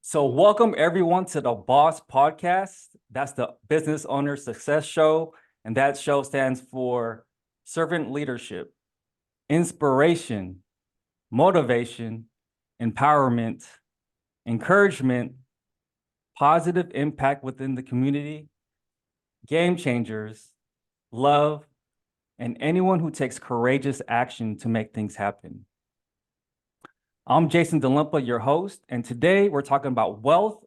So welcome everyone to the B.O.S.S podcast. That's the Business Owner Success Show. And that show stands for servant leadership, inspiration, motivation, empowerment, encouragement, positive impact within the community, game changers, love, and anyone who takes courageous action to make things happen. I'm Jason DeLimpa, your host, and today we're talking about wealth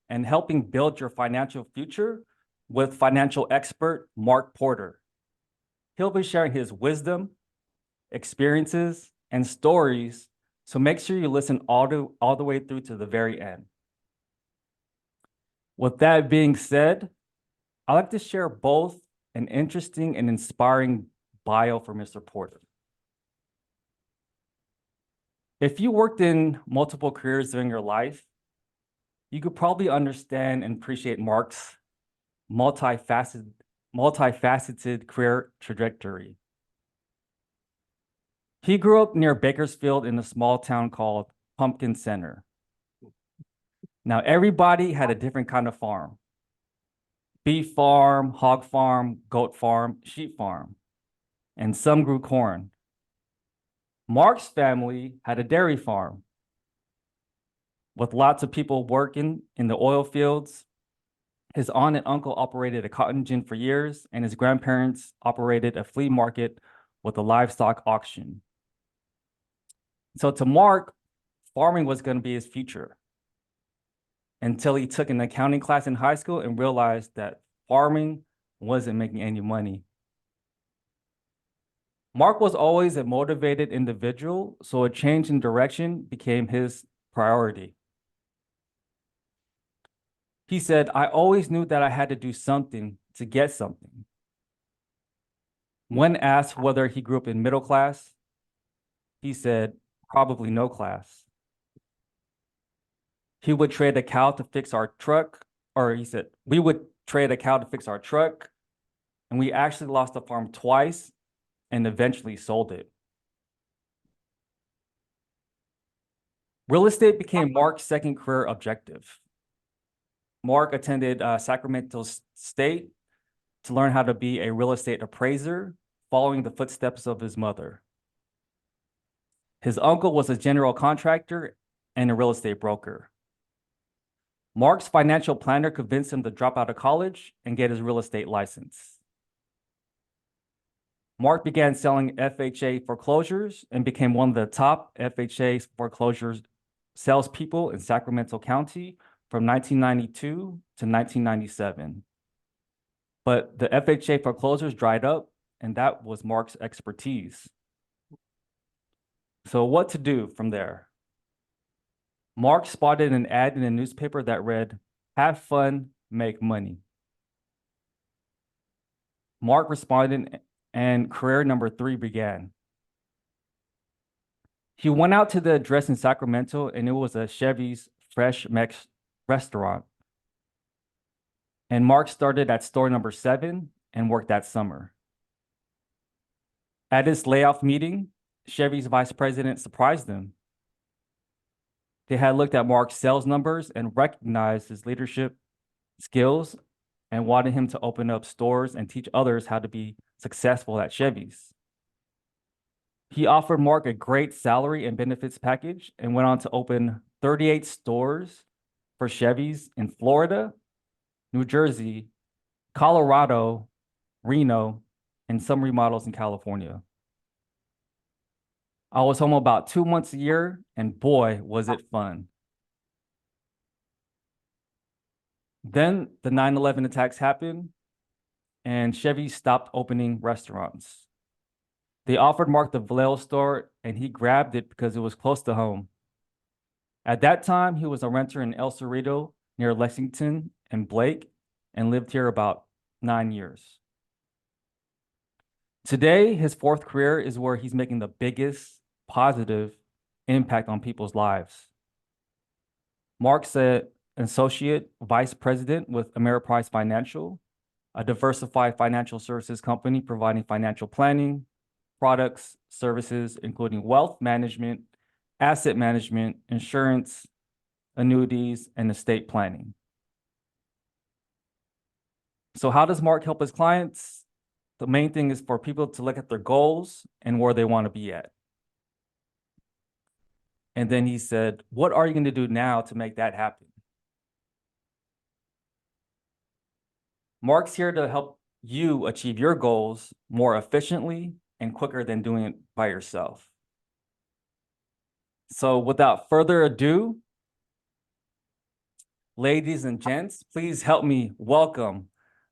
and helping build your financial future with financial expert Mark Porter. He'll be sharing his wisdom, experiences, and stories, so make sure you listen all the way through to the very end. With that being said, I'd like to share both an interesting and inspiring bio for Mr. Porter. If you worked in multiple careers during your life, you could probably understand and appreciate Mark's multifaceted career trajectory. He grew up near Bakersfield in a small town called Pumpkin Center. Now, everybody had a different kind of farm: beef farm, hog farm, goat farm, sheep farm, and some grew corn. Mark's family had a dairy farm with lots of people working in the oil fields. His aunt and uncle operated a cotton gin for years, and his grandparents operated a flea market with a livestock auction. So to Mark, farming was going to be his future until he took an accounting class in high school and realized that farming wasn't making any money. Mark was always a motivated individual, so a change in direction became his priority. He said, "I always knew that I had to do something to get something." When asked whether he grew up in middle class, he said, "Probably no class." He would trade a cow to fix our truck, or he said, "We would trade a cow to fix our truck." And we actually lost the farm twice and eventually sold it. Real estate became Mark's second career objective. Mark attended Sacramento State to learn how to be a real estate appraiser, following the footsteps of his mother. His uncle was a general contractor and a real estate broker. Mark's financial planner convinced him to drop out of college and get his real estate license. Mark began selling FHA foreclosures and became one of the top FHA foreclosures salespeople in Sacramento County from 1992 to 1997. But the FHA foreclosures dried up, and that was Mark's expertise. So what to do from there? Mark spotted an ad in a newspaper that read, "Have fun, make money." Mark responded, and career number 3 began. He went out to the address in Sacramento, and it was a Chevy's Fresh Mex restaurant. And Mark started at store number 7 and worked that summer. At his layoff meeting, Chevy's vice president surprised him. They had looked at Mark's sales numbers and recognized his leadership skills and wanted him to open up stores and teach others how to be successful at Chevy's. He offered Mark a great salary and benefits package and went on to open 38 stores for Chevy's in Florida, New Jersey, Colorado, Reno, and some remodels in California. I was home about 2 months a year, and boy, was it fun. Then the 9/11 attacks happened, and Chevy stopped opening restaurants. They offered Mark the Vallejo store, and he grabbed it because it was close to home. At that time, he was a renter in El Cerrito near Lexington and Blake, and lived here about 9 years. Today, his 4th career is where he's making the biggest positive impact on people's lives. Mark's an associate vice president with Ameriprise Financial, a diversified financial services company providing financial planning, products, services, including wealth management, asset management, insurance, annuities, and estate planning. So how does Mark help his clients? The main thing is for people to look at their goals and where they want to be at. And then he said, what are you going to do now to make that happen? Mark's here to help you achieve your goals more efficiently and quicker than doing it by yourself. So without further ado, ladies and gents, please help me welcome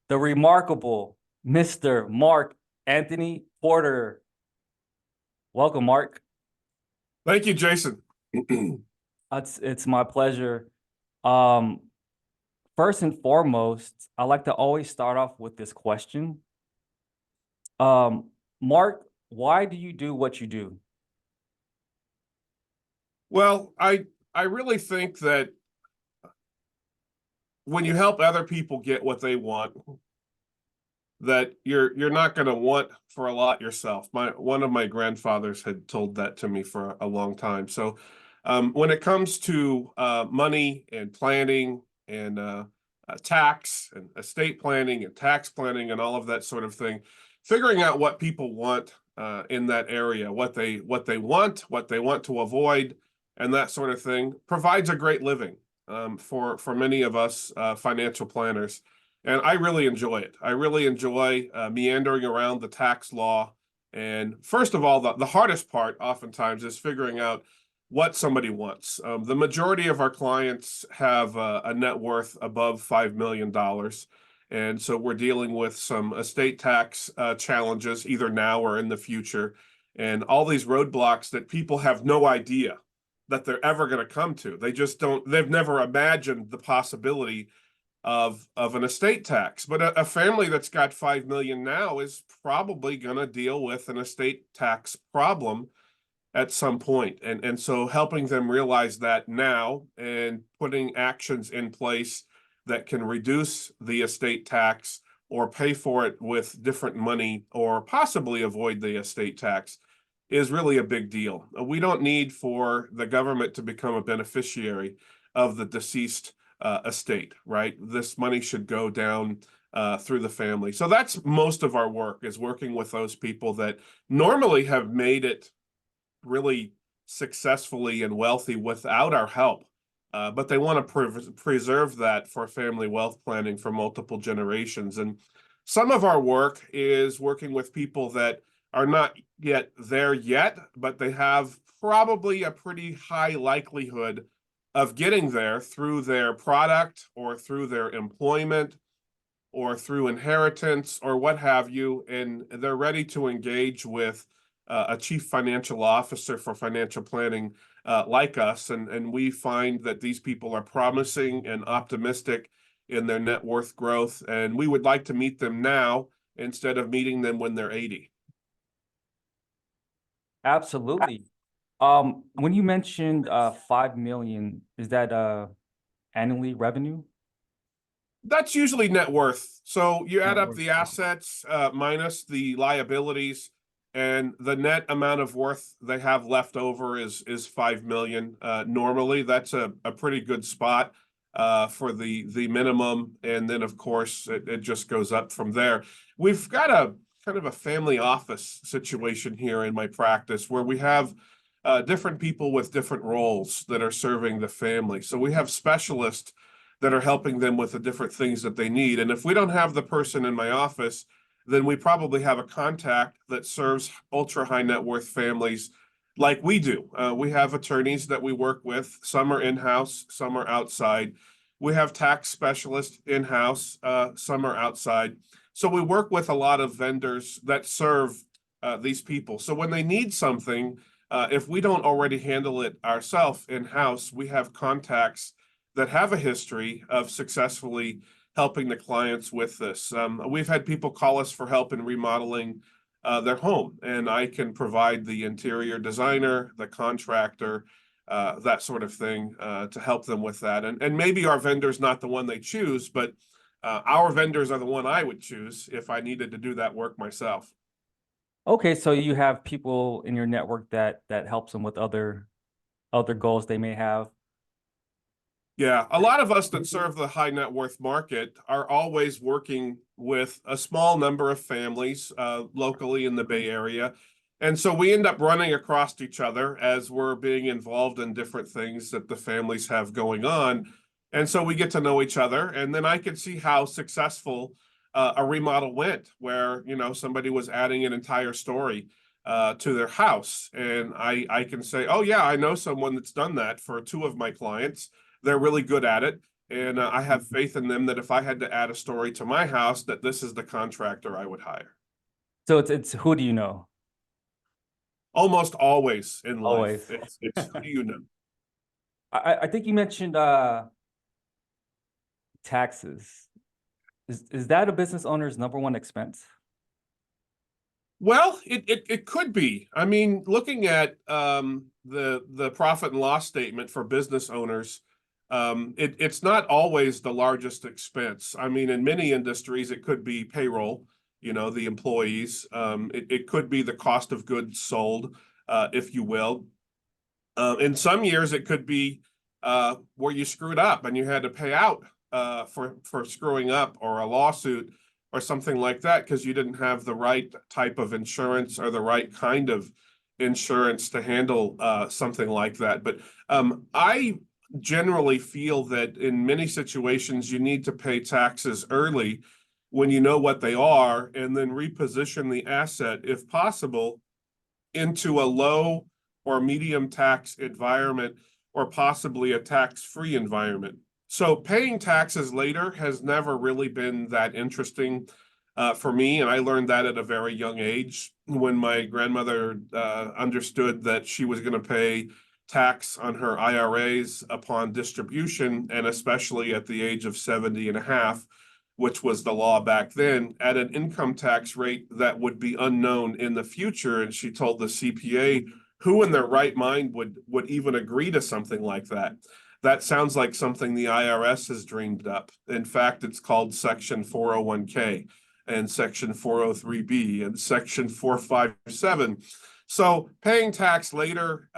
the remarkable Mr. Mark Anthony Porter. Welcome, Mark. Thank you, Jason. It's my pleasure. First and foremost, I like to always start off with this question. Mark, why do you do what you do? Well, I really think that when you help other people get what they want, that you're not going to want for a lot yourself. One of my grandfathers had told that to me for a long time. So when it comes to money and planning and tax and estate planning and tax planning and all of that sort of thing, figuring out what people want in that area, what they want, what they want to avoid, and that sort of thing provides a great living for many of us financial planners. And I really enjoy it. I really enjoy meandering around the tax law. And first of all, the hardest part oftentimes is figuring out what somebody wants. The majority of our clients have a net worth above $5 million. And so we're dealing with some estate tax challenges either now or in the future. And all these roadblocks that people have no idea that they're ever going to come to. They've never imagined the possibility of an estate tax. But a family that's got 5 million now is probably going to deal with an estate tax problem at some point. And so helping them realize that now and putting actions in place that can reduce the estate tax or pay for it with different money or possibly avoid the estate tax is really a big deal. We don't need for the government to become a beneficiary of the deceased estate, right? This money should go down through the family. So that's most of our work, is working with those people that normally have made it really successfully and wealthy without our help. But they want to preserve that for family wealth planning for multiple generations. And some of our work is working with people that are not yet there yet, but they have probably a pretty high likelihood of getting there through their product or through their employment or through inheritance or what have you. And they're ready to engage with a chief financial officer for financial planning like us. And we find that these people are promising and optimistic in their net worth growth. And we would like to meet them now instead of meeting them when they're 80. Absolutely. When you mentioned 5 million, is that annually revenue? That's usually net worth. So you add Net up worth. the assets minus the liabilities, and the net amount of worth they have left over is 5 million. Normally, that's a pretty good spot for the minimum, and then of course it just goes up from there. We've got a kind of a family office situation here in my practice where we have different people with different roles that are serving the family. So we have specialists that are helping them with the different things that they need. And if we don't have the person in my office, then we probably have a contact that serves ultra high net worth families like we do. We have attorneys that we work with. Some are in-house, some are outside. We have tax specialists in-house, some are outside. So we work with a lot of vendors that serve these people. So when they need something, if we don't already handle it ourselves in-house, we have contacts that have a history of successfully helping the clients with this. We've had people call us for help in remodeling their home, and I can provide the interior designer, the contractor, that sort of thing to help them with that. And maybe our vendor's not the one they choose, but our vendors are the one I would choose if I needed to do that work myself. Okay, so you have people in your network that helps them with other goals they may have. Yeah, a lot of us that serve the high net worth market are always working with a small number of families locally in the Bay Area. And so we end up running across each other as we're being involved in different things that the families have going on. And so we get to know each other. And then I can see how successful a remodel went, where, you know, somebody was adding an entire story to their house. And I can say, oh, yeah, I know someone that's done that for two of my clients. They're really good at it. And I have faith in them that if I had to add a story to my house, that this is the contractor I would hire. So it's who do you know? Almost always in life, Always. it's who do you know? I think you mentioned taxes. Is that a business owner's number one expense? Well, it could be. I mean, looking at the profit and loss statement for business owners, it's not always the largest expense. I mean, in many industries, it could be payroll, you know, the employees. It could be the cost of goods sold, if you will. In some years, it could be where you screwed up and you had to pay out for screwing up, or a lawsuit or something like that because you didn't have the right type of insurance or the right kind of insurance to handle something like that. But I generally feel that in many situations you need to pay taxes early when you know what they are, and then reposition the asset, if possible, into a low or medium tax environment, or possibly a tax-free environment. So paying taxes later has never really been that interesting for me. And I learned that at a very young age when my grandmother understood that she was going to pay tax on her IRAs upon distribution, and especially at the age of 70 and a half, which was the law back then, at an income tax rate that would be unknown in the future. And she told the CPA, who in their right mind would even agree to something like that? That sounds like something the IRS has dreamed up. In fact, it's called Section 401k and Section 403b and Section 457. So paying tax later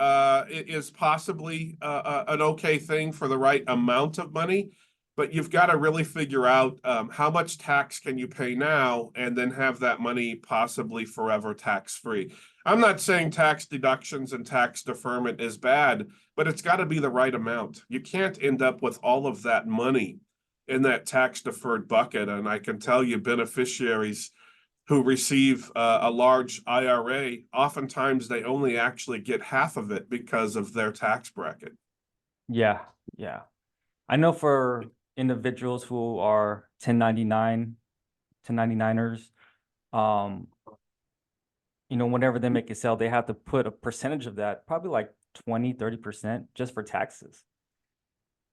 is possibly an okay thing for the right amount of money, but you've got to really figure out how much tax can you pay now, and then have that money possibly forever tax-free. I'm not saying tax deductions and tax deferment is bad, but it's got to be the right amount. You can't end up with all of that money in that tax deferred bucket. And I can tell you, beneficiaries who receive a large IRA, oftentimes they only actually get half of it because of their tax bracket. Yeah, yeah. I know for individuals who are 1099ers, um, you know, whenever they make a sale, they have to put a percentage of that, probably like 20-30% just for taxes.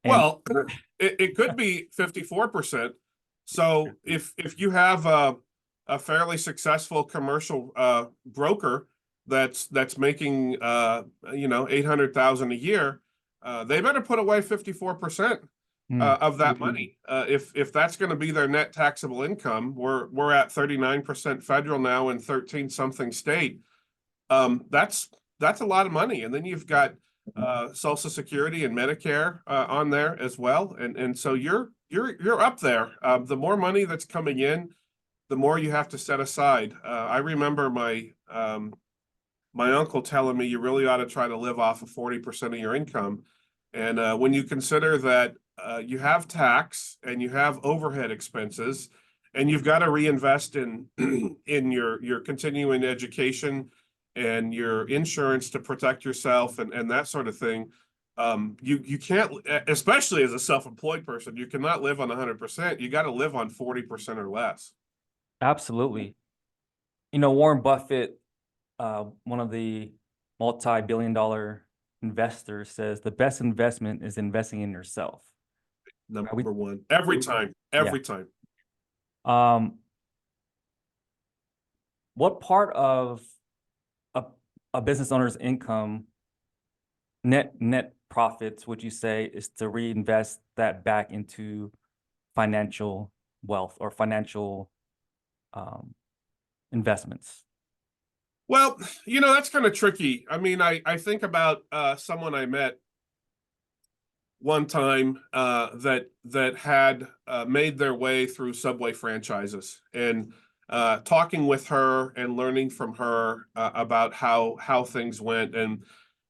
And Well, it could be 54%. So if you have a fairly successful commercial broker that's making you know, 800,000 a year, they better put away 54% of that money. If that's going to be their net taxable income, we're at 39% federal now and 13 something state. That's a lot of money. And then you've got Social Security and Medicare on there as well. And so you're up there. The more money that's coming in, the more you have to set aside. I remember my uncle telling me you really ought to try to live off of 40% of your income. And when you consider that you have tax and you have overhead expenses, and you've got to reinvest in in your continuing education and your insurance to protect yourself and that sort of thing, you can't, especially as a self-employed person, you cannot live on 100%. You got to live on 40% or less. absolutely. You know, Warren Buffett, one of the multi-billion-dollar investors, says the best investment is investing in yourself. Number one, every time, every time. Um, what part of a business owner's income, net profits, would you say is to reinvest that back into financial wealth or financial investments? Well, you know, that's kind of tricky. I mean, I think about someone I met one time that had made their way through Subway franchises, and talking with her and learning from her about how things went. And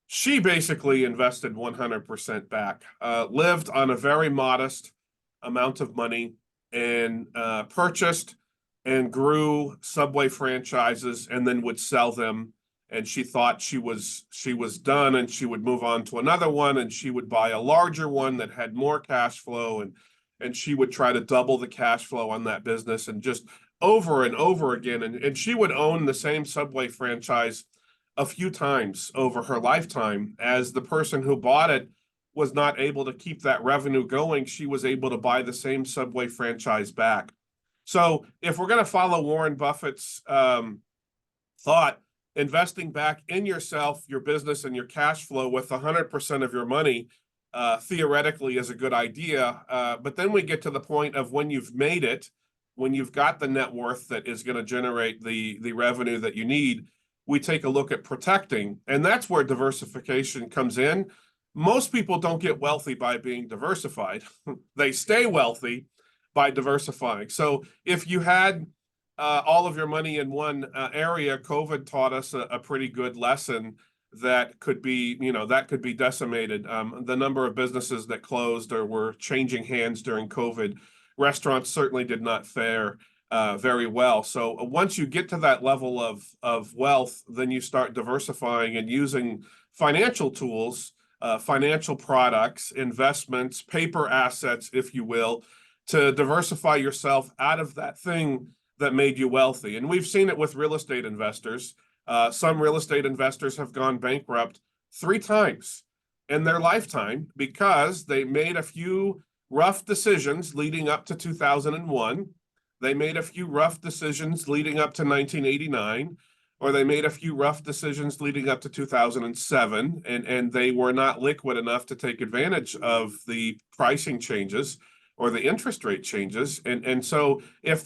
she basically invested 100% back, lived on a very modest amount of money, and purchased and grew Subway franchises, and then would sell them. And she thought she was done, and she would move on to another one, and she would buy a larger one that had more cash flow, and she would try to double the cash flow on that business, and just over and over again. And she would own the same Subway franchise a few times over her lifetime. As the person who bought it was not able to keep that revenue going, she was able to buy the same Subway franchise back. So if we're going to follow Warren Buffett's thought, investing back in yourself, your business, and your cash flow with 100% of your money theoretically is a good idea. But then we get to the point of when you've made it, when you've got the net worth that is going to generate the revenue that you need, we take a look at protecting. And that's where diversification comes in. Most people don't get wealthy by being diversified. They stay wealthy by diversifying. So if you had all of your money in one area, COVID taught us a pretty good lesson that could be, that could be decimated. The number of businesses that closed or were changing hands during COVID, restaurants certainly did not fare very well. So once you get to that level of wealth, then you start diversifying and using financial tools, financial products, investments, paper assets, if you will, to diversify yourself out of that thing that made you wealthy. And we've seen it with real estate investors. Some real estate investors have gone bankrupt 3 times in their lifetime because they made a few rough decisions leading up to 2001. They made a few rough decisions leading up to 1989, or they made a few rough decisions leading up to 2007, and they were not liquid enough to take advantage of the pricing changes or the interest rate changes. And so if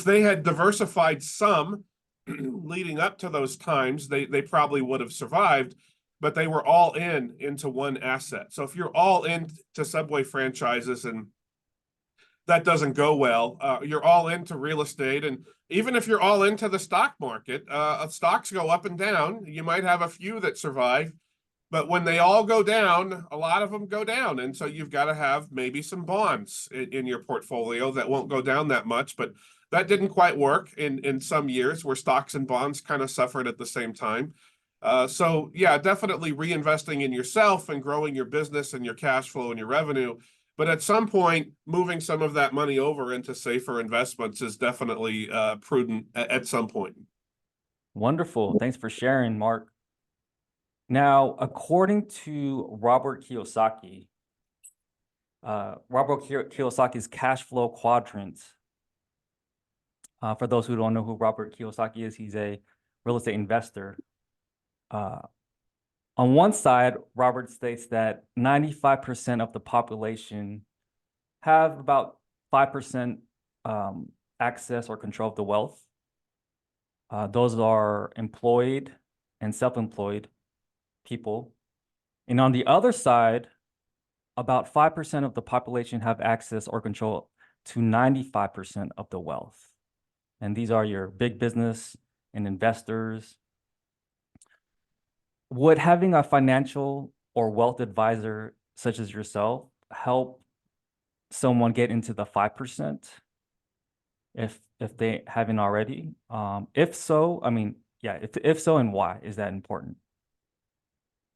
they had diversified some leading up to those times, they probably would have survived, but they were all into one asset. So if you're all into Subway franchises and that doesn't go well, you're all into real estate. And even if you're all into the stock market, stocks go up and down. You might have a few that survive, but when they all go down, a lot of them go down. And so you've got to have maybe some bonds in your portfolio that won't go down that much. But that didn't quite work in some years where stocks and bonds kind of suffered at the same time. So yeah, definitely reinvesting in yourself and growing your business and your cash flow and your revenue. But at some point, moving some of that money over into safer investments is definitely prudent at some point. Wonderful. Thanks for sharing, Mark. Now, according to Robert Kiyosaki's cash flow quadrant, for those who don't know who Robert Kiyosaki is, he's a real estate investor. On one side, Robert states that 95% of the population have about 5% access or control of the wealth. Those are employed and self-employed people. And on the other side, about 5% of the population have access or control to 95% of the wealth. And these are your big business and investors. Would having a financial or wealth advisor such as yourself help someone get into the 5% if they haven't already? If so, I mean, yeah, if so, and why is that important?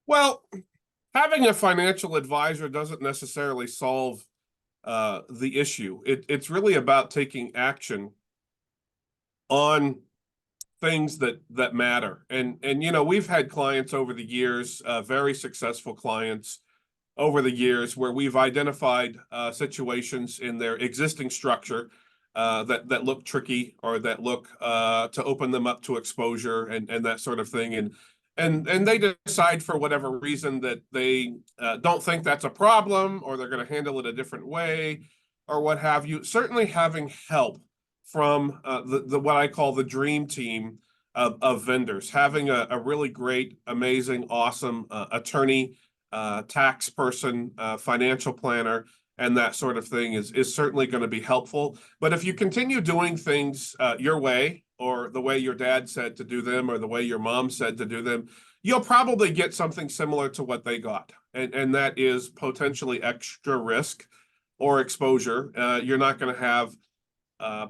Well, having a financial advisor doesn't necessarily solve the issue. It's really about taking action on things that matter. And we've had clients over the years, very successful clients over the years, where we've identified situations in their existing structure that look tricky, or that look to open them up to exposure and that sort of thing. And they decide for whatever reason that they don't think that's a problem, or they're going to handle it a different way, or what have you. Certainly having help from the what I call the dream team of vendors, having a really great, amazing, awesome attorney tax person, financial planner, and that sort of thing is certainly going to be helpful. But if you continue doing things your way, or the way your dad said to do them, or the way your mom said to do them, you'll probably get something similar to what they got. And that is potentially extra risk or exposure. You're not going to have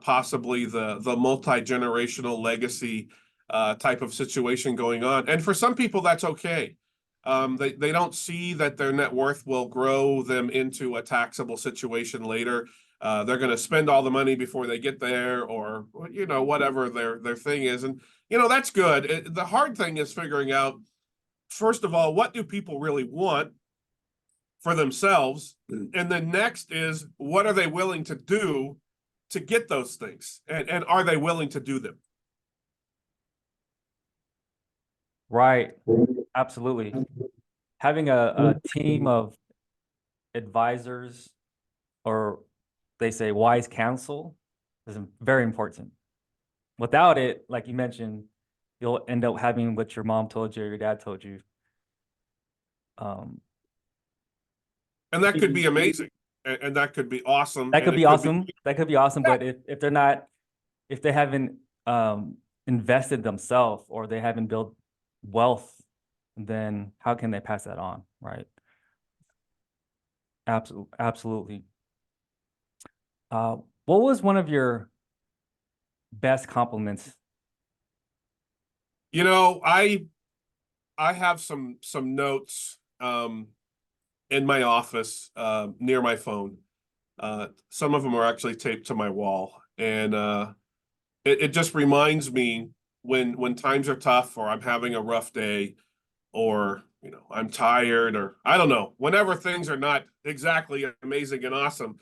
possibly the multi-generational legacy type of situation going on. And for some people, that's okay. They don't see that their net worth will grow them into a taxable situation later. They're going to spend all the money before they get there, or whatever their thing is. And that's good. The hard thing is figuring out, first of all, what do people really want for themselves? And then next is, what are they willing to do to get those things? And are they willing to do them? Right. Absolutely. Having a team of advisors, or they say wise counsel, is very important. Without it, like you mentioned, you'll end up having what your mom told you or your dad told you. And that could be amazing, and that could be awesome. That could be awesome. That could be awesome. But if they're not, if they haven't invested themselves, or they haven't built wealth, then how can they pass that on, right? Absolutely. What was one of your best compliments? I have some notes in my office near my phone. Some of them are actually taped to my wall, and it just reminds me when times are tough, or I'm having a rough day, or I'm tired, or I don't know, whenever things are not exactly amazing and awesome,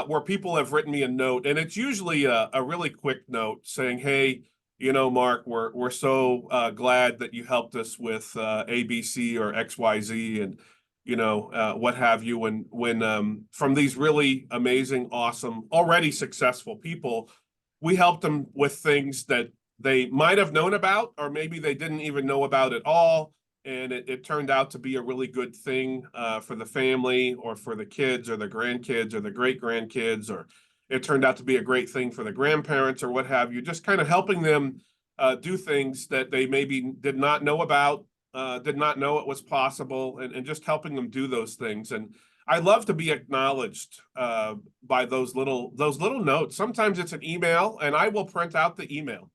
where people have written me a note, and it's usually a really quick note saying, "Hey, Mark, we're so glad that you helped us with ABC or XYZ, and what have you." When from these really amazing, awesome, already successful people, we helped them with things that they might have known about, or maybe they didn't even know about at all. And it turned out to be a really good thing for the family, or for the kids, or the grandkids, or the great grandkids, or it turned out to be a great thing for the grandparents, or what have you. Just kind of helping them do things that they maybe did not know about, did not know it was possible, and just helping them do those things. And I love to be acknowledged by those little notes. Sometimes it's an email, and I will print out the email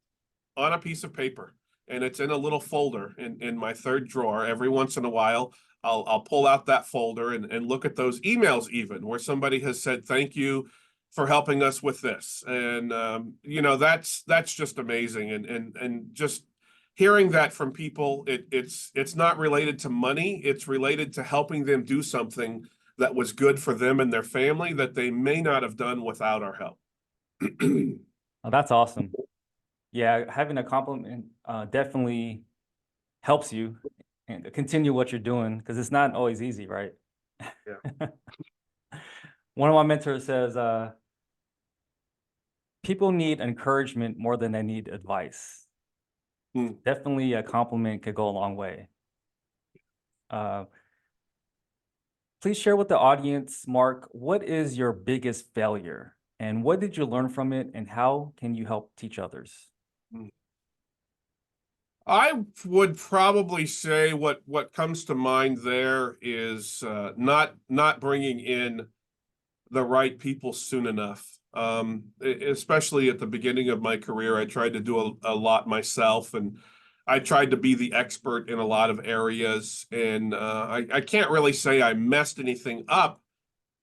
on a piece of paper, and it's in a little folder in my third drawer. Every once in a while, I'll pull out that folder and look at those emails, even where somebody has said, "Thank you for helping us with this." And that's just amazing. And just hearing that from people, it's not related to money. It's related to helping them do something that was good for them and their family that they may not have done without our help. Oh, that's awesome. Yeah, having a compliment definitely helps you and continue what you're doing, because it's not always easy, right? Yeah. One of my mentors says, people need encouragement more than they need advice. Definitely a compliment could go a long way. Please share with the audience, Mark, what is your biggest failure, and what did you learn from it, and how can you help teach others? I would probably say what comes to mind there is not bringing in the right people soon enough. Especially at the beginning of my career, I tried to do a lot myself, and I tried to be the expert in a lot of areas. And I can't really say I messed anything up,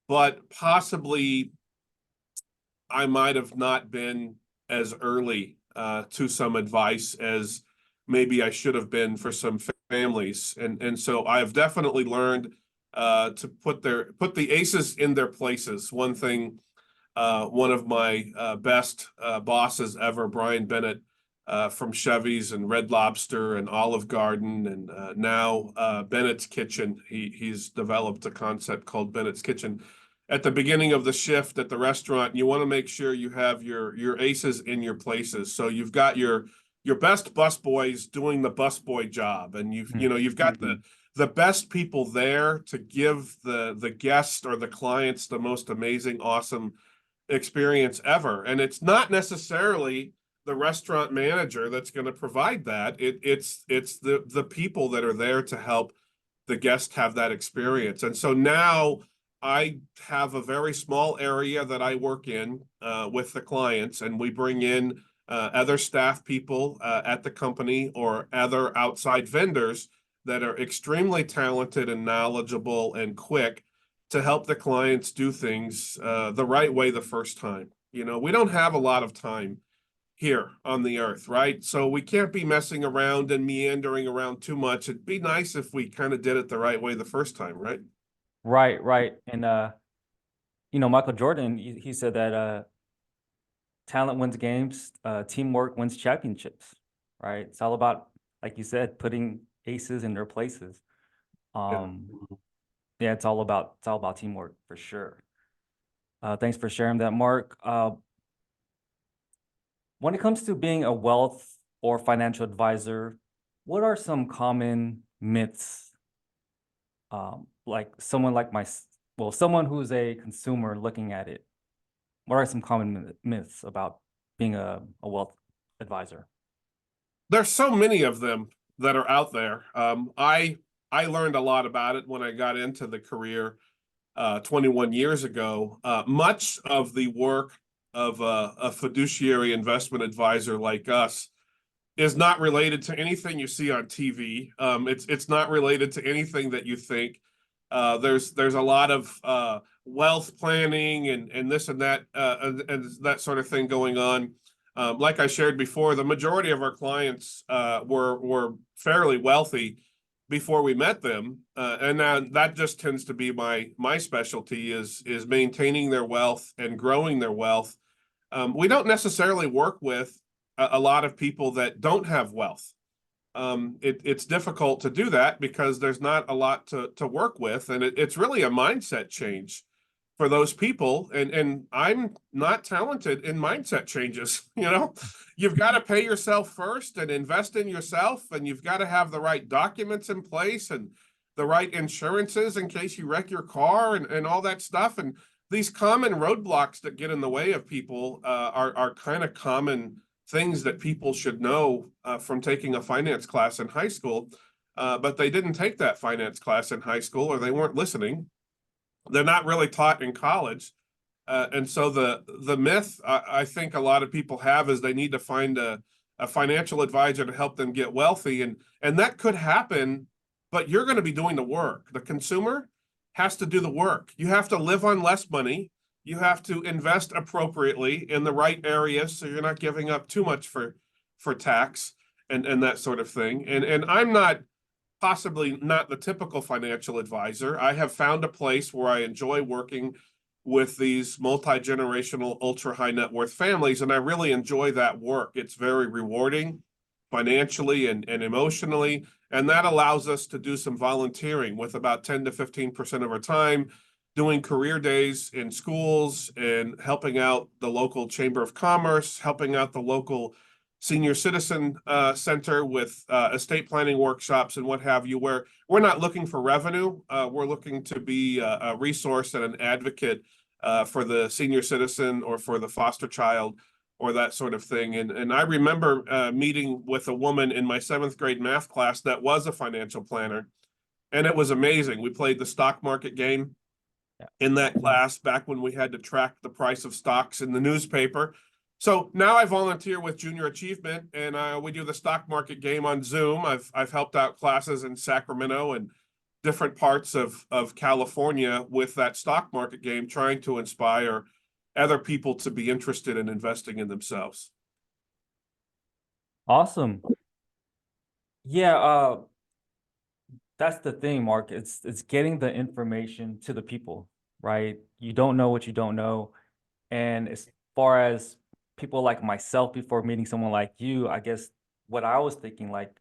but possibly I might have not been as early to some advice as maybe I should have been for some families. And so I have definitely learned to put the aces in their places. One thing, one of my best bosses ever, Brian Bennett, from Chevy's and Red Lobster and Olive Garden, and now Bennett's Kitchen. He's developed a concept called Bennett's Kitchen. At the beginning of the shift at the restaurant, you want to make sure you have your aces in your places. So you've got your best busboys doing the busboy job, and you've got the best people there to give the guests or the clients the most amazing, awesome experience ever. And it's not necessarily the restaurant manager that's going to provide that. It's the people that are there to help the guest have that experience. And so now I have a very small area that I work in with the clients, and we bring in other staff people at the company or other outside vendors that are extremely talented and knowledgeable and quick to help the clients do things the right way the first time. You know, we don't have a lot of time here on the earth, right? So we can't be messing around and meandering around too much. It'd be nice if we kind of did it the right way the first time, right? Right, right. And you know, Michael Jordan, he said that talent wins games, teamwork wins championships, right? It's all about, like you said, putting aces in their places. Yeah. Yeah, it's all about teamwork for sure. Thanks for sharing that, Mark. When it comes to being a wealth or financial advisor, what are some common myths? Like someone like someone who's a consumer looking at it, what are some common myths about being a wealth advisor? There's so many of them that are out there. I learned a lot about it when I got into the career 21 years ago. Much of the work of a fiduciary investment advisor like us is not related to anything you see on TV. It's not related to anything that you think. There's a lot of wealth planning and this and that sort of thing going on. Like I shared before, the majority of our clients were fairly wealthy before we met them, and now that just tends to be my specialty is maintaining their wealth and growing their wealth. We don't necessarily work with a lot of people that don't have wealth. It's difficult to do that because there's not a lot to work with, and it's really a mindset change for those people. And I'm not talented in mindset changes. You know, you've got to pay yourself first and invest in yourself, and you've got to have the right documents in place and the right insurances in case you wreck your car and all that stuff. And these common roadblocks that get in the way of people are kind of common things that people should know from taking a finance class in high school, but they didn't take that finance class in high school, or they weren't listening. They're not really taught in college. And so the myth I think a lot of people have is they need to find a financial advisor to help them get wealthy. And that could happen, but you're going to be doing the work. The consumer has to do the work. You have to live on less money. You have to invest appropriately in the right areas so you're not giving up too much for tax and that sort of thing. And I'm not possibly not the typical financial advisor. I have found a place where I enjoy working with these multi-generational, ultra high net worth families, and I really enjoy that work. It's very rewarding financially and emotionally, and that allows us to do some volunteering with about 10 to 15% of our time, doing career days in schools and helping out the local Chamber of Commerce, helping out the local senior citizen center with estate planning workshops and what have you, where we're not looking for revenue. We're looking to be a resource and an advocate for the senior citizen or for the foster child or that sort of thing. And I remember meeting with a woman in my 7th grade math class that was a financial planner, and it was amazing. We played the stock market game in that class back when we had to track the price of stocks in the newspaper. So now I volunteer with Junior Achievement, and we do the stock market game on Zoom. I've helped out classes in Sacramento and different parts of California with that stock market game, trying to inspire other people to be interested in investing in themselves. Awesome. Yeah, that's the thing, Mark. It's getting the information to the people, right? You don't know what you don't know. And as far as people like myself before meeting someone like you, I guess what I was thinking, like,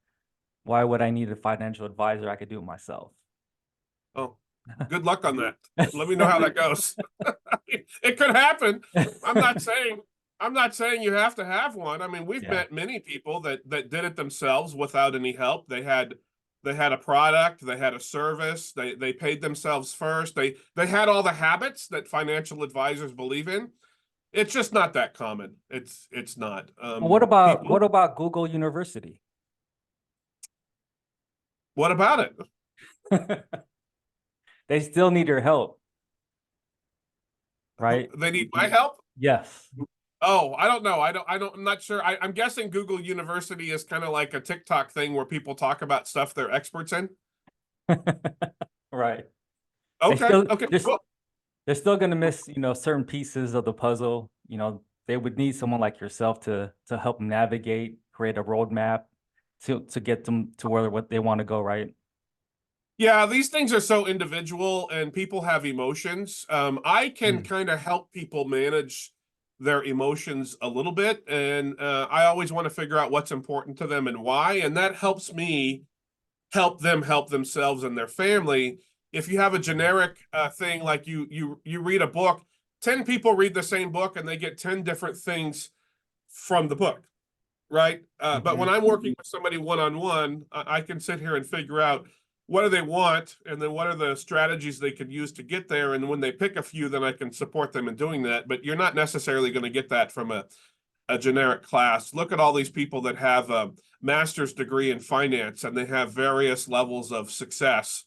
why would I need a financial advisor? I could do it myself. Oh, good luck on that. Let me know how that goes. It could happen. I'm not saying you have to have one. I mean, we've met many people that did it themselves without any help. They had They had a product, they had a service, they paid themselves first. They had all the habits that financial advisors believe in. It's just not that common. It's not. What about Google University? What about it? They still need your help, right? They need my help? Yes. Oh, I don't know. I'm not sure. I'm guessing Google University is kind of like a TikTok thing where people talk about stuff they're experts in. Right. They Okay, still okay, cool. they're still gonna miss, certain pieces of the puzzle. They would need someone like yourself to help them navigate, create a roadmap to get them to where what they want to go, right? Yeah, these things are so individual and people have emotions. I can Mm. kind of help people manage their emotions a little bit, and I always want to figure out what's important to them and why, and that helps me help them help themselves and their family. If you have a generic thing like you read a book, 10 people read the same book and they get 10 different things from the book, right? But when Mhm. I'm working with somebody one-on-one, I can sit here and figure out what do they want, and then what are the strategies they could use to get there. And when they pick a few, then I can support them in doing that. But you're not necessarily going to get that from a generic class. Look at all these people that have a master's degree in finance and they have various levels of success.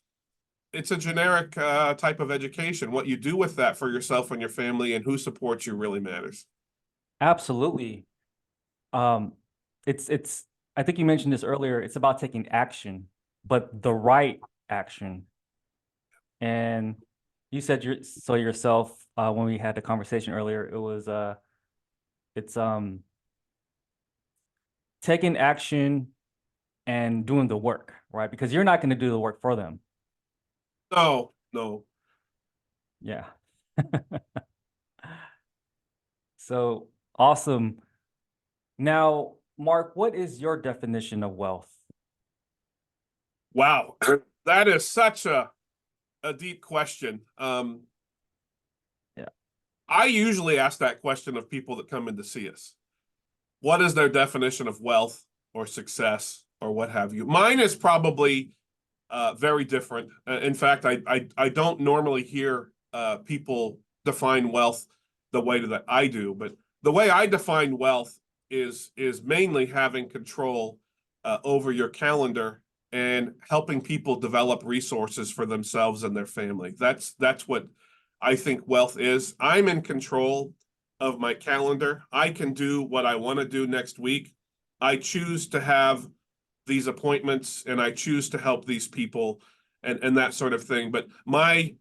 It's a generic type of education. What you do with that for yourself and your family and who supports you really matters. Absolutely. Um, it's I think you mentioned this earlier, it's about taking action, but the right action. And you said yourself when we had the conversation earlier, it's taking action and doing the work, right? Because you're not going to do the work for them. No, no. Yeah. So awesome. Now, Mark, what is your definition of wealth? Wow. That is such a deep question. Yeah. I usually ask that question of people that come in to see us. What is their definition of wealth or success or what have you? Mine is probably very different. In fact, I don't normally hear people define wealth the way that I do, but the way I define wealth is mainly having control over your calendar and helping people develop resources for themselves and their family. That's what I think wealth is. I'm in control of my calendar. I can do what I want to do next week. I choose to have these appointments and I choose to help these people and that sort of thing. But my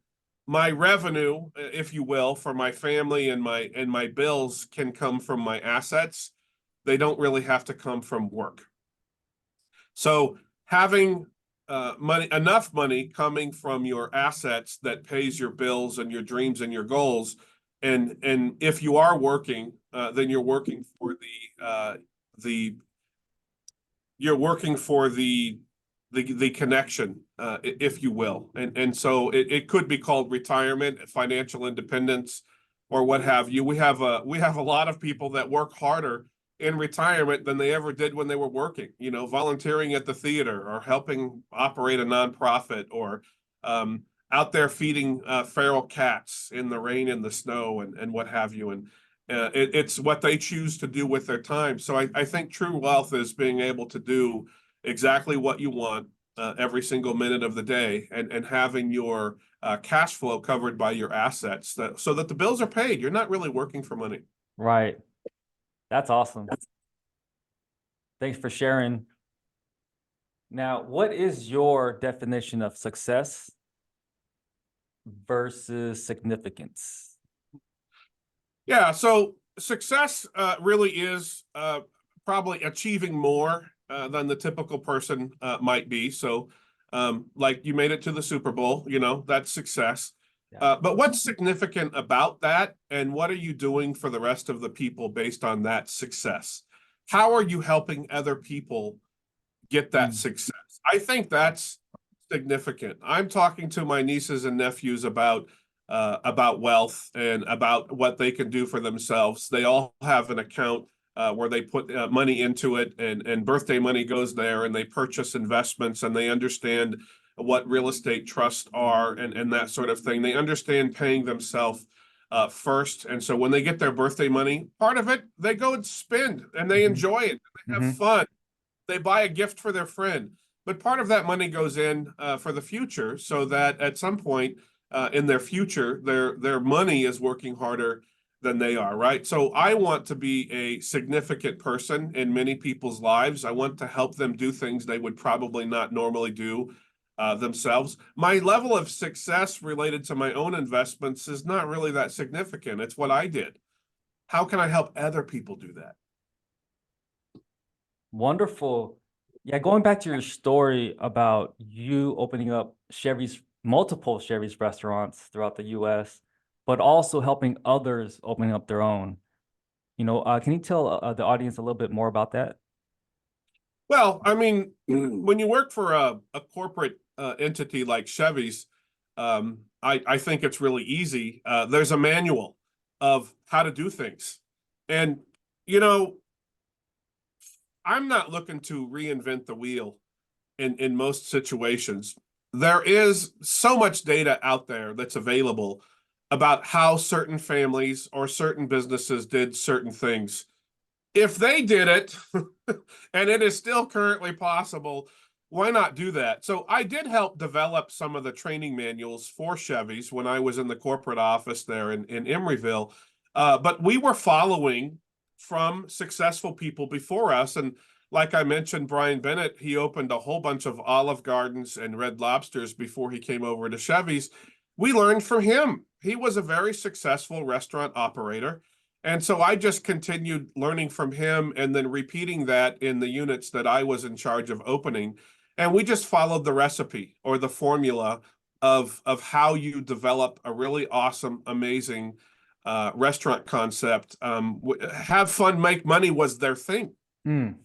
revenue, if you will, for my family and my bills can come from my assets. They don't really have to come from work. So having enough money coming from your assets that pays your bills and your dreams and your goals, and if you are working, then you're working for the you're working for the connection, if you will, and so it could be called retirement, financial independence, or what have you. We have a lot of people that work harder in retirement than they ever did when they were working. Volunteering at the theater or helping operate a nonprofit or out there feeding feral cats in the rain and the snow and what have you. And it's what they choose to do with their time. So I think true wealth is being able to do exactly what you want every single minute of the day and having your cash flow covered by your assets so that the bills are paid. You're not really working for money. Right. That's awesome. Thanks for sharing. Now, what is your definition of success versus significance? Yeah, so success really is probably achieving more than the typical person might be. So, like you made it to the Super Bowl, that's success. Yeah. But what's significant about that, and what are you doing for the rest of the people based on that success? How are you helping other people get that Mm. success? I think that's significant. I'm talking to my nieces and nephews about wealth and about what they can do for themselves. They all have an account where they put money into it, and birthday money goes there, and they purchase investments, and they understand what real estate trusts are, and that sort of thing. They understand paying themselves first. And so when they get their birthday money, part of it, they go and spend, and they enjoy it. They have fun. They buy a gift for their friend. But part of that money goes in for the future, so that at some point in their future, their money is working harder than they are, right? So I want to be a significant person in many people's lives. I want to help them do things they would probably not normally do themselves. My level of success related to my own investments is not really that significant. It's what I did. How can I help other people do that? Wonderful. Yeah, going back to your story about you opening up multiple Chevy's restaurants throughout the US, but also helping others opening up their own. Can you tell the audience a little bit more about that? Well, I mean, when you work for a corporate entity like Chevy's, I think it's really easy. There's a manual of how to do things. And, you know, I'm not looking to reinvent the wheel in most situations. There is so much data out there that's available about how certain families or certain businesses did certain things. If they did it, and it is still currently possible, why not do that? So I did help develop some of the training manuals for Chevy's when I was in the corporate office there in Emeryville. But we were following from successful people before us. And like I mentioned, Brian Bennett, he opened a whole bunch of Olive Gardens and Red Lobsters before he came over to Chevy's. We learned from him. He was a very successful restaurant operator. And so I just continued learning from him and then repeating that in the units that I was in charge of opening. And we just followed the recipe or the formula of how you develop a really awesome, amazing restaurant concept. Have fun, make money was their thing.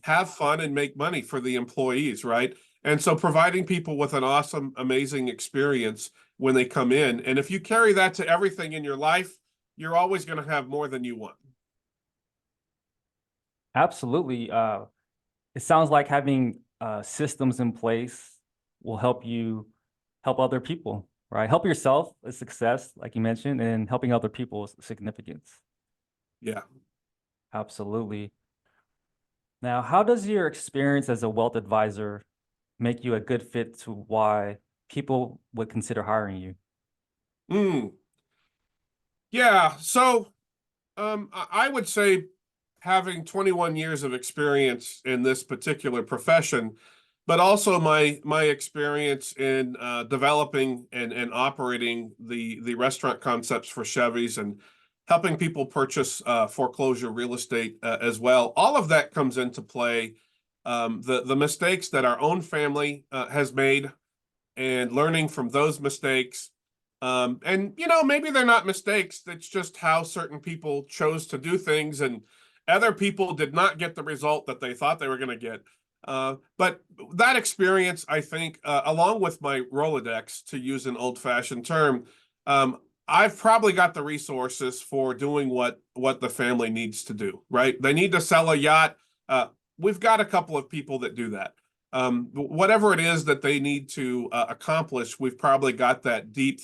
Have fun and make money for the employees, right? And so providing people with an awesome, amazing experience when they come in. And if you carry that to everything in your life, you're always going to have more than you want. Absolutely. It sounds like having systems in place will help you help other people, right? Help yourself a success, like you mentioned, and helping other people is significance. Yeah. Absolutely. Now, how does your experience as a wealth advisor make you a good fit to why people would consider hiring you? Yeah. So I would say having 21 years of experience in this particular profession, but also my experience in developing and operating the restaurant concepts for Chevy's and helping people purchase foreclosure real estate as well. All of that comes into play. The mistakes that our own family has made and learning from those mistakes. And maybe they're not mistakes. It's just how certain people chose to do things, and other people did not get the result that they thought they were going to get. But that experience, I think, along with my Rolodex, to use an old-fashioned term, I've probably got the resources for doing what the family needs to do, right? They need to sell a yacht. We've got a couple of people that do that. Whatever it is that they need to accomplish, we've probably got that deep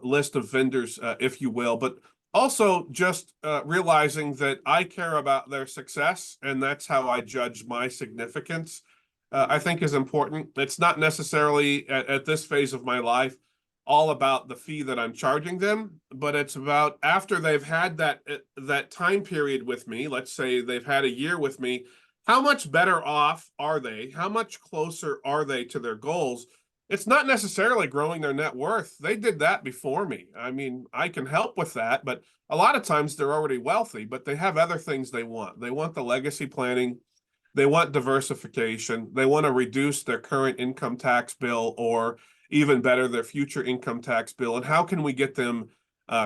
list of vendors, if you will, but also just realizing that I care about their success, and that's how I judge my significance, I think is important. It's not necessarily at this phase of my life all about the fee that I'm charging them, but it's about after they've had that time period with me, let's say they've had a year with me, how much better off are they? How much closer are they to their goals? It's not necessarily growing their net worth. They did that before me. I mean, I can help with that, but a lot of times they're already wealthy, but they have other things they want. They want the legacy planning. They want diversification. They want to reduce their current income tax bill, or even better, their future income tax bill. And how can we get them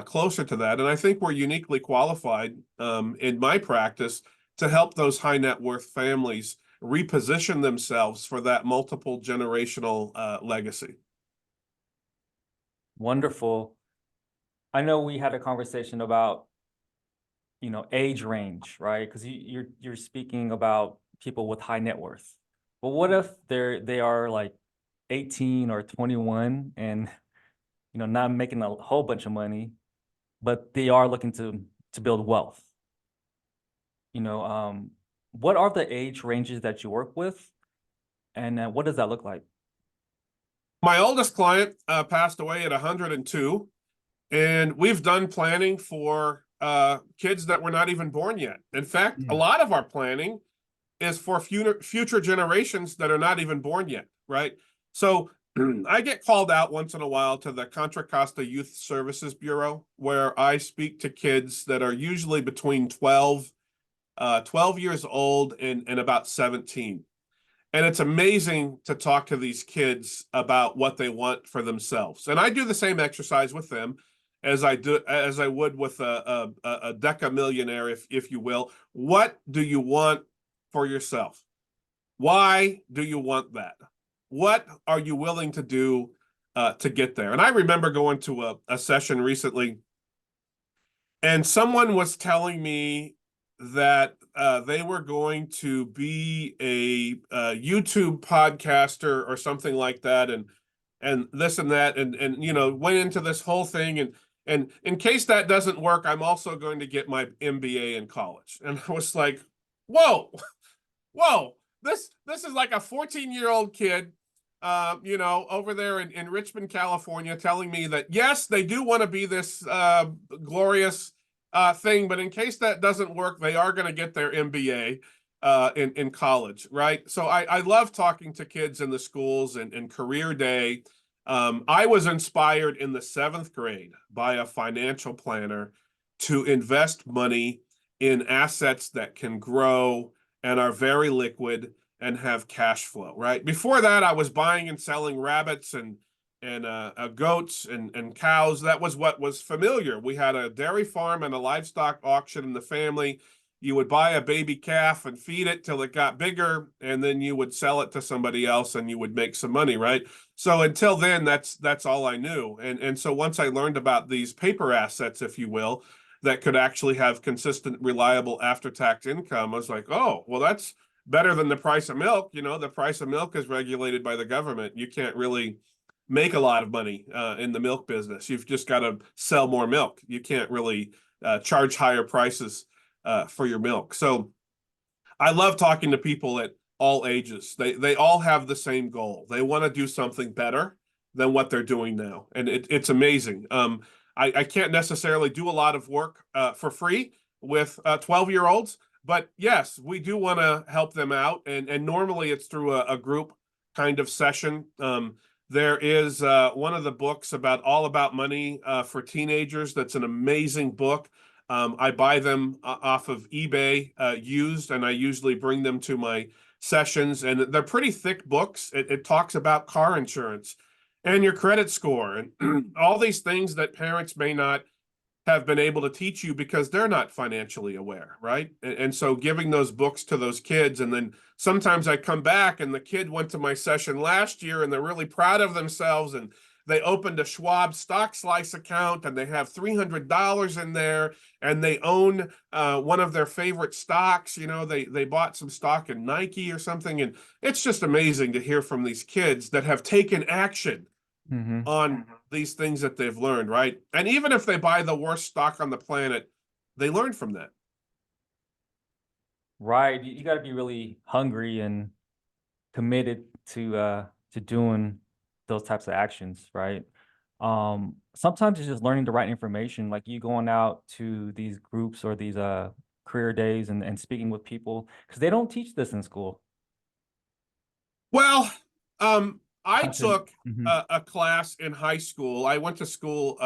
closer to that? And I think we're uniquely qualified in my practice to help those high net worth families reposition themselves for that multiple generational legacy. Wonderful. I know we had a conversation about age range, right? Because you're speaking about people with high net worth. But what if they are like 18 or 21 and not making a whole bunch of money, but they are looking to build wealth? What are the age ranges that you work with, and what does that look like? My oldest client passed away at 102, and we've done planning for kids that were not even born yet. In fact, a lot of our planning is for future generations that are not even born yet, right? So I get called out once in a while to the Contra Costa Youth Services Bureau, where I speak to kids that are usually between 12 years old and about 17. And it's amazing to talk to these kids about what they want for themselves. And I do the same exercise with them as I would with a deca millionaire, if you will. What do you want for yourself? Why do you want that? What are you willing to do to get there? And I remember going to a session recently, and someone was telling me that they were going to be a YouTube podcaster or something like that, and this and that, and went into this whole thing, and in case that doesn't work, I'm also going to get my MBA in college. And I was like, whoa, whoa, this is like a 14-year-old kid, over there in Richmond, California, telling me that yes, they do want to be this glorious thing, but in case that doesn't work, they are going to get their MBA in college, right? So I love talking to kids in the schools and career day. I was inspired in the 7th grade by a financial planner to invest money in assets that can grow and are very liquid and have cash flow, right? Before that, I was buying and selling rabbits and goats and cows. That was what was familiar. We had a dairy farm and a livestock auction in the family. You would buy a baby calf and feed it till it got bigger, and then you would sell it to somebody else and you would make some money, right? So until then, that's all I knew. And so once I learned about these paper assets, if you will, that could actually have consistent, reliable after-tax income, I was like, oh, well, that's better than the price of milk. The price of milk is regulated by the government. You can't really make a lot of money in the milk business. You've just got to sell more milk. You can't really charge higher prices for your milk. So I love talking to people at all ages. They all have the same goal. They want to do something better than what they're doing now, and it's amazing. I can't necessarily do a lot of work for free with 12-year-olds, but yes, we do want to help them out, and normally it's through a group kind of session. There is one of the books all about money for teenagers. That's an amazing book. I buy them off of eBay used, and I usually bring them to my sessions, and they're pretty thick books. It talks about car insurance and your credit score and all these things that parents may not have been able to teach you because they're not financially aware, right? And so giving those books to those kids, and then sometimes I come back and the kid went to my session last year and they're really proud of themselves, and they opened a Schwab stock slice account and they have $300 in there, and they own one of their favorite stocks. They bought some stock in Nike or something, and it's just amazing to hear from these kids that have taken action on these things that they've learned, right? And even if they buy the worst stock on the planet, they learn from that. Right. You got to be really hungry and committed to doing those types of actions, right? Sometimes it's just learning the right information, like you going out to these groups or these career days and speaking with people, because they don't teach this in school. Well, I Something. took a class in high school. I went to school.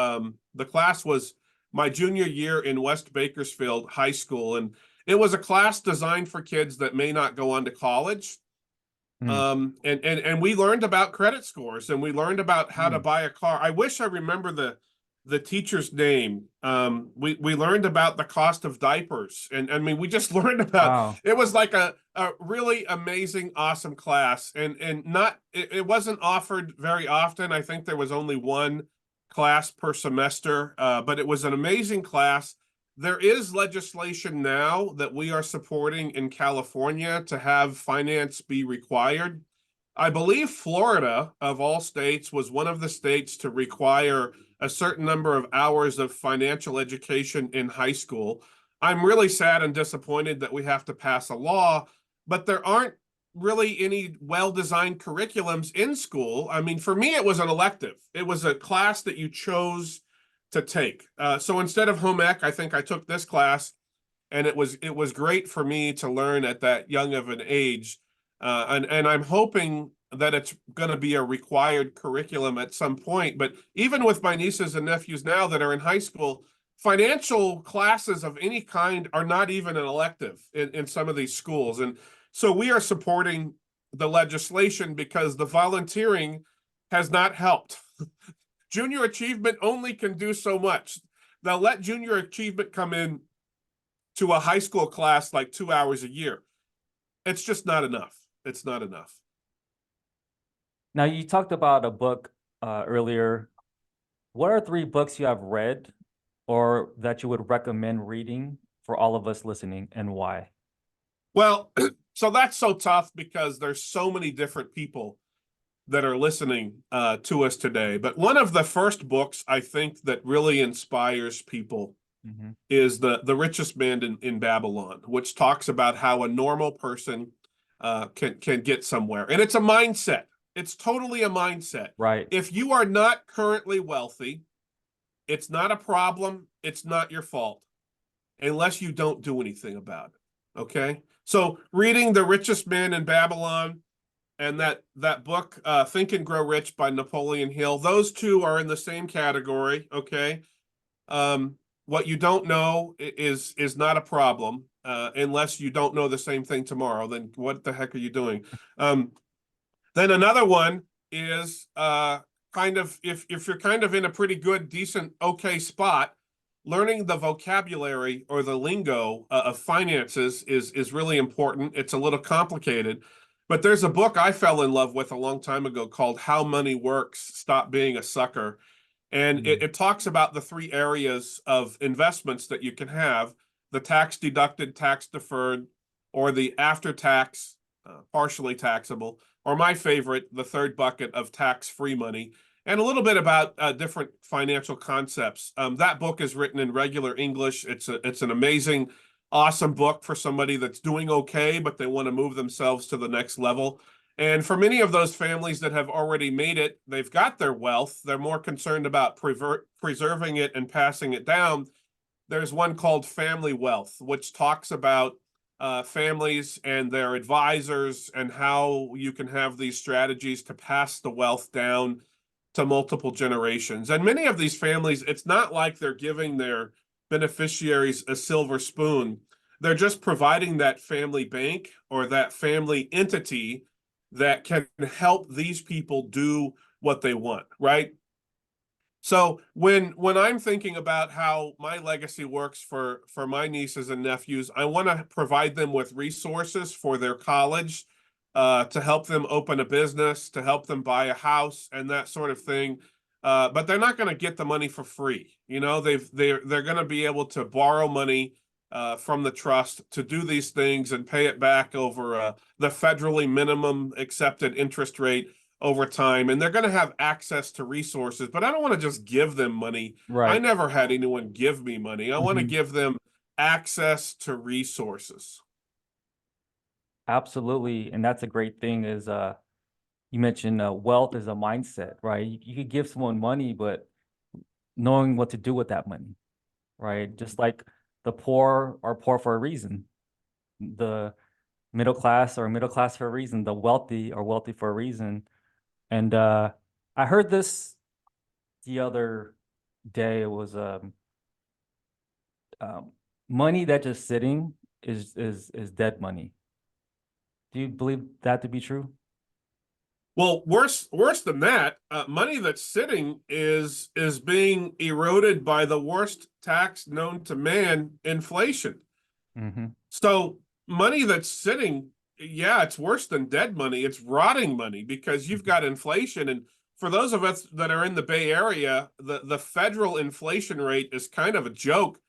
The class was my junior year in West Bakersfield High School, and it was a class designed for kids that may not go on to college. And we learned about credit scores, and we learned about how to buy a car. I wish I remember the teacher's name. We learned about the cost of diapers, and I mean we just learned about. Wow. It was like a really amazing, awesome class, and it wasn't offered very often. I think there was only one class per semester, but it was an amazing class. There is legislation now that we are supporting in California to have finance be required. I believe Florida, of all states, was one of the states to require a certain number of hours of financial education in high school. I'm really sad and disappointed that we have to pass a law, but there aren't really any well-designed curriculums in school. I mean, for me, it was an elective. It was a class that you chose to take. So instead of home ec, I think I took this class, and it was great for me to learn at that young of an age. And I'm hoping that it's going to be a required curriculum at some point. But even with my nieces and nephews now that are in high school, financial classes of any kind are not even an elective in some of these schools. And so we are supporting the legislation because the volunteering has not helped. Junior achievement only can do so much. They'll let junior achievement come in to a high school class like 2 hours a year. It's just not enough. It's not enough. Now, you talked about a book earlier. What are 3 books you have read or that you would recommend reading for all of us listening, and why? Well, so that's so tough because there's so many different people that are listening to us today. But one of the first books I think that really inspires people is the Richest Man in Babylon, which talks about how a normal person can get somewhere. And it's a mindset. It's totally a mindset. Right. If you are not currently wealthy, it's not a problem. It's not your fault unless you don't do anything about it. Okay. So reading The Richest Man in Babylon and that book, Think and Grow Rich by Napoleon Hill, those two are in the same category. Okay. What you don't know is not a problem unless you don't know the same thing tomorrow. Then what the heck are you doing? Then another one is kind of if you're kind of in a pretty good, decent, okay spot, learning the vocabulary or the lingo of finances is really important. It's a little complicated, but there's a book I fell in love with a long time ago called How Money Works, Stop Being a Sucker. And it talks about the 3 areas of investments that you can have: the tax deducted, tax deferred, or the after tax, partially taxable, or my favorite, the third bucket of tax-free money, and a little bit about different financial concepts. That book is written in regular English. It's an amazing, awesome book for somebody that's doing okay, but they want to move themselves to the next level. And for many of those families that have already made it, they've got their wealth. They're more concerned about preserving it and passing it down. There's one called Family Wealth, which talks about families and their advisors and how you can have these strategies to pass the wealth down to multiple generations. And many of these families, it's not like they're giving their beneficiaries a silver spoon. They're just providing that family bank or that family entity that can help these people do what they want, right? So when I'm thinking about how my legacy works for my nieces and nephews, I want to provide them with resources for their college, to help them open a business, to help them buy a house and that sort of thing. But they're not going to get the money for free. You know, they're going to be able to borrow money from the trust to do these things and pay it back over the federally minimum accepted interest rate over time. And they're going to have access to resources, but I don't want to just give them money. Right. I never had anyone give me money. I want to give them access to resources. Absolutely. And that's a great thing is you mentioned wealth is a mindset, right? You could give someone money, but knowing what to do with that money, right? Just like the poor are poor for a reason. The middle class are middle class for a reason. The wealthy are wealthy for a reason. And I heard this the other day. It was money that just sitting is dead money. Do you believe that to be true? Well, worse than that, money that's sitting is being eroded by the worst tax known to man, inflation. So money that's sitting, yeah, it's worse than dead money. It's rotting money because you've got inflation. And for those of us that are in the Bay Area, the federal inflation rate is kind of a joke.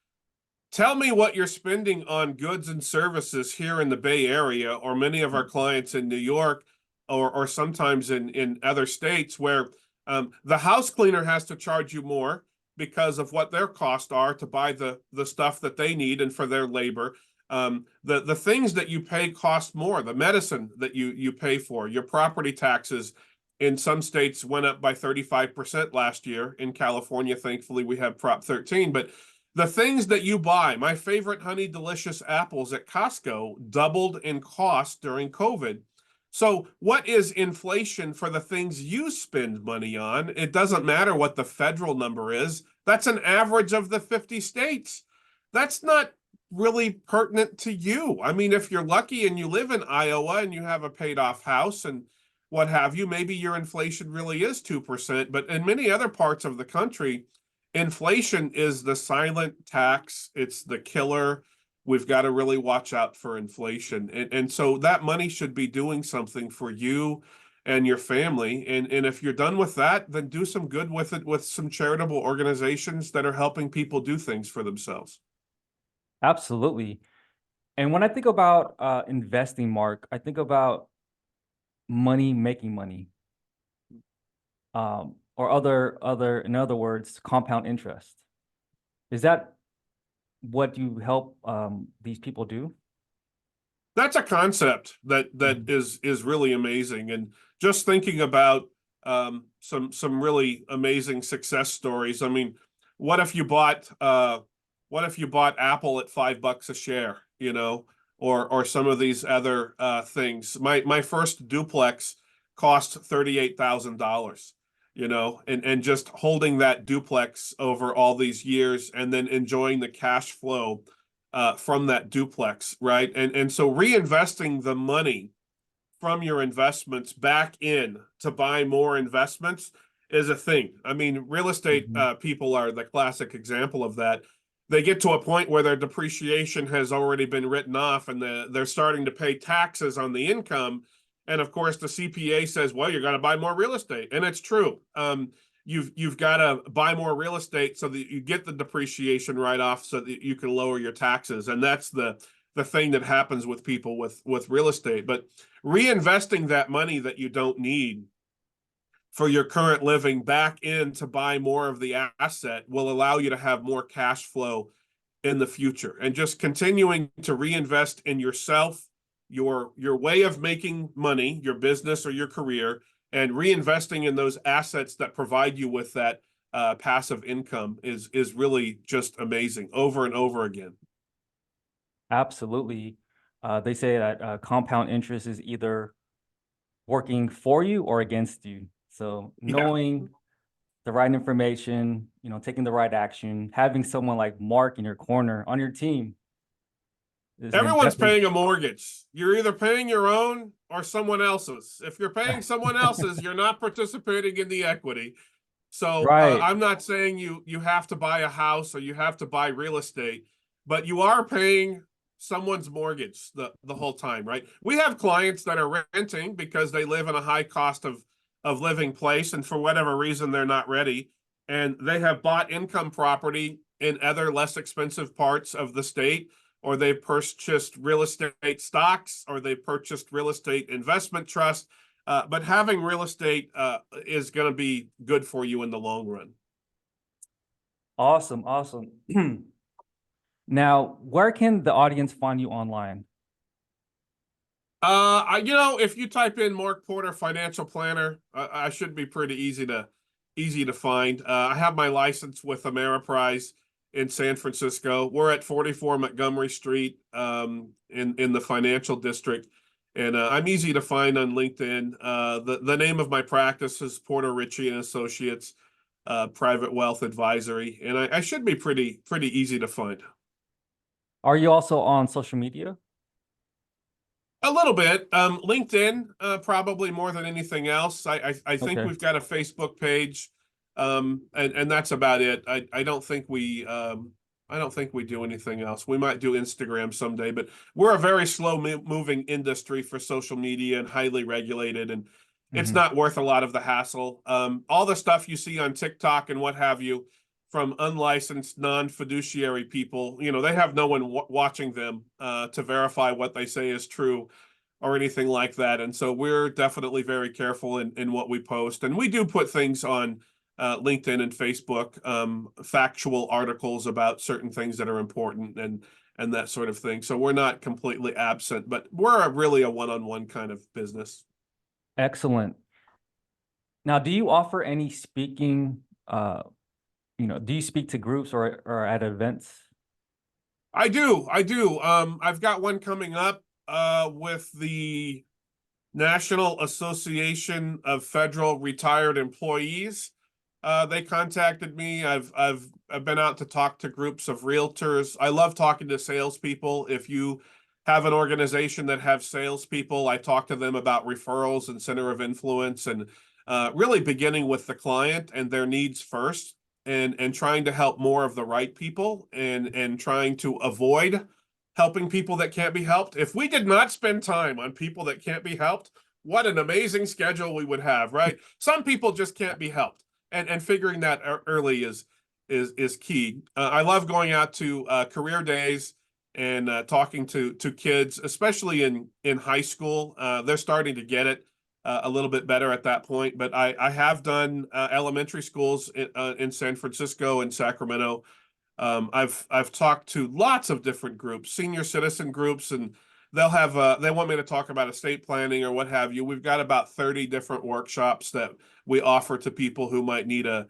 Tell me what you're spending on goods and services here in the Bay Area, or many of our clients in New York, or sometimes in other states where the house cleaner has to charge you more because of what their costs are to buy the stuff that they need and for their labor. The things that you pay cost more. The medicine that you pay for, your property taxes in some states went up by 35% last year. In California, thankfully, we have Prop 13, but the things that you buy, my favorite Honey Delicious apples at Costco doubled in cost during COVID. So what is inflation for the things you spend money on? It doesn't matter what the federal number is. That's an average of the 50 states. That's not really pertinent to you. I mean, if you're lucky and you live in Iowa and you have a paid off house and what have you, maybe your inflation really is 2%. But in many other parts of the country, inflation is the silent tax. It's the killer. We've got to really watch out for inflation. And so that money should be doing something for you and your family. And if you're done with that, then do some good with it with some charitable organizations that are helping people do things for themselves. Absolutely. And when I think about investing, Mark, I think about money making money. Or in other words, compound interest. Is that what you help these people do? That's a concept that is really amazing. And just thinking about some really amazing success stories. I mean, what if you bought Apple at $5 a share, you know, or some of these other things. My first duplex cost $38,000, you know, and just holding that duplex over all these years and then enjoying the cash flow from that duplex, right? And so reinvesting the money from your investments back in to buy more investments is a thing. I mean, real estate people are the classic example of that. They get to a point where their depreciation has already been written off and they're starting to pay taxes on the income. And of course, the CPA says, well, you're going to buy more real estate. And it's true. You've got to buy more real estate so that you get the depreciation write-off so that you can lower your taxes. And that's the thing that happens with people with real estate. But reinvesting that money that you don't need for your current living back in to buy more of the asset will allow you to have more cash flow in the future. And just continuing to reinvest in yourself, your way of making money, your business or your career, and reinvesting in those assets that provide you with that passive income is really just amazing over and over again. Absolutely. They say that compound interest is either working for you or against you. So knowing the right information, you know, taking the right action, having someone like Mark in your corner on your team. Everyone's paying a mortgage. You're either paying your own or someone else's. If you're paying someone else's, you're not participating in the equity. So I'm not saying you have to buy a house or you have to buy real estate, but you are paying someone's mortgage the whole time, right? We have clients that are renting because they live in a high cost of living place, and for whatever reason they're not ready, and they have bought income property in other less expensive parts of the state, or they've purchased real estate stocks, or they purchased real estate investment trust. But having real estate is going to be good for you in the long run. Awesome. Awesome. Now, where can the audience find you online? You know, if you type in Mark Porter financial planner, I should be pretty easy to find. I have my license with Ameriprise in San Francisco. We're at 44 Montgomery Street in the financial district. And I'm easy to find on LinkedIn. The name of my practice is Porter Ritchie and Associates, Private Wealth Advisory, and I should be pretty easy to find. Are you also on social media? A little bit. LinkedIn, probably more than anything else. I think we've got a Facebook page, and that's about it. I don't think we do anything else. We might do Instagram someday, but we're a very slow moving industry for social media and highly regulated, and it's not worth a lot of the hassle. All the stuff you see on TikTok and what have you, from unlicensed, non-fiduciary people. You know, they have no one watching them to verify what they say is true or anything like that. And so we're definitely very careful in what we post. And we do put things on LinkedIn and Facebook, factual articles about certain things that are important and that sort of thing. So we're not completely absent, but we're really a one-on-one kind of business. Excellent. Now, do you offer any speaking, do you speak to groups or at events? I do. I've got one coming up with the National Association of Federal Retired Employees. They contacted me. I've been out to talk to groups of realtors. I love talking to salespeople. If you have an organization that have salespeople, I talk to them about referrals and center of influence, and really beginning with the client and their needs first, and trying to help more of the right people, and trying to avoid helping people that can't be helped. If we did not spend time on people that can't be helped, what an amazing schedule we would have, right? Some people just can't be helped, and figuring that early is key. I love going out to career days and talking to kids, especially in high school. They're starting to get it a little bit better at that point. But I have done elementary schools in San Francisco and Sacramento. I've talked to lots of different groups, senior citizen groups, and they'll have they want me to talk about estate planning or what have you. We've got about 30 different workshops that we offer to people who might need a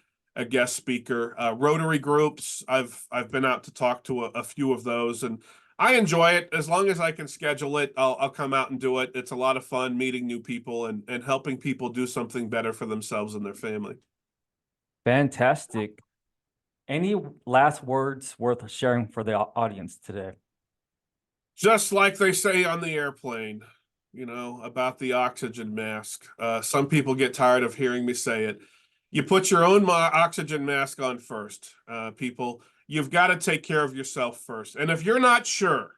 guest speaker. Rotary groups, I've been out to talk to a few of those, and I enjoy it. As long as I can schedule it, I'll come out and do it. It's a lot of fun meeting new people and helping people do something better for themselves and their family. Fantastic. Any last words worth sharing for the audience today? Just like they say on the airplane, about the oxygen mask. Some people get tired of hearing me say it. You put your own oxygen mask on first, people. You've got to take care of yourself first. And if you're not sure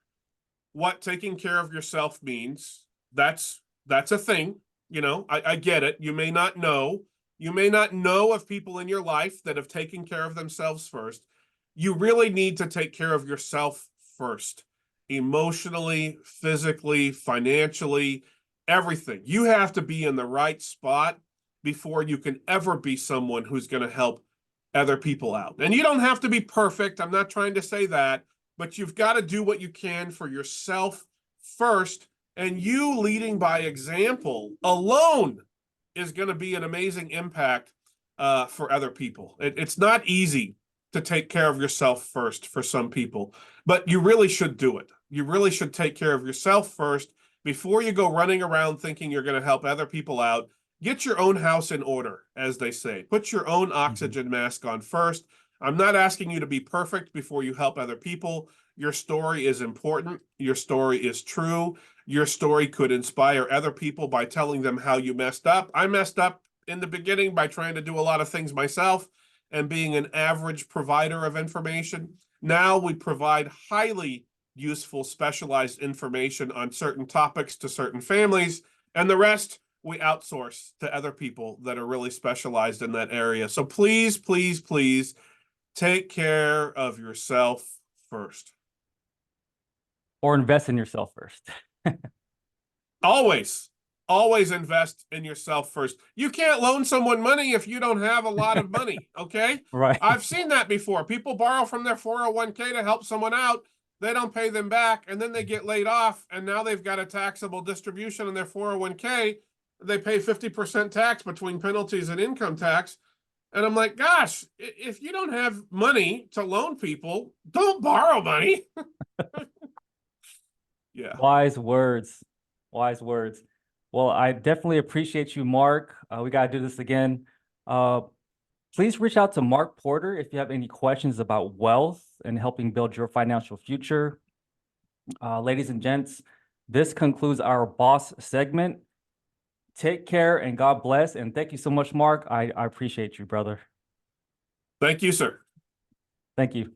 what taking care of yourself means, that's a thing. I get it. You may not know. You may not know of people in your life that have taken care of themselves first. You really need to take care of yourself first. Emotionally, physically, financially, everything. You have to be in the right spot before you can ever be someone who's going to help other people out. And you don't have to be perfect. I'm not trying to say that, but you've got to do what you can for yourself first. And you leading by example alone is going to be an amazing impact for other people. It's not easy to take care of yourself first for some people, but you really should do it. You really should take care of yourself first before you go running around thinking you're going to help other people out. Get your own house in order, as they say. Put your own oxygen mask on first. I'm not asking you to be perfect before you help other people. Your story is important. Your story is true. Your story could inspire other people by telling them how you messed up. I messed up in the beginning by trying to do a lot of things myself and being an average provider of information. Now we provide highly useful, specialized information on certain topics to certain families, and the rest we outsource to other people that are really specialized in that area. So please, please, please take care of yourself first. Or invest in yourself first. Always invest in yourself first. You can't loan someone money if you don't have a lot of money, okay? Right. I've seen that before. People borrow from their 401k to help someone out. They don't pay them back, and then they get laid off, and now they've got a taxable distribution in their 401k. They pay 50% tax between penalties and income tax. And I'm like, gosh, if you don't have money to loan people, don't borrow money. Yeah. Wise words. Wise words. Well, I definitely appreciate you, Mark. We got to do this again. Please reach out to Mark Porter if you have any questions about wealth and helping build your financial future. Ladies and gents, this concludes our boss segment. Take care and God bless. And thank you so much, Mark. I appreciate you, brother. Thank you, sir. Thank you.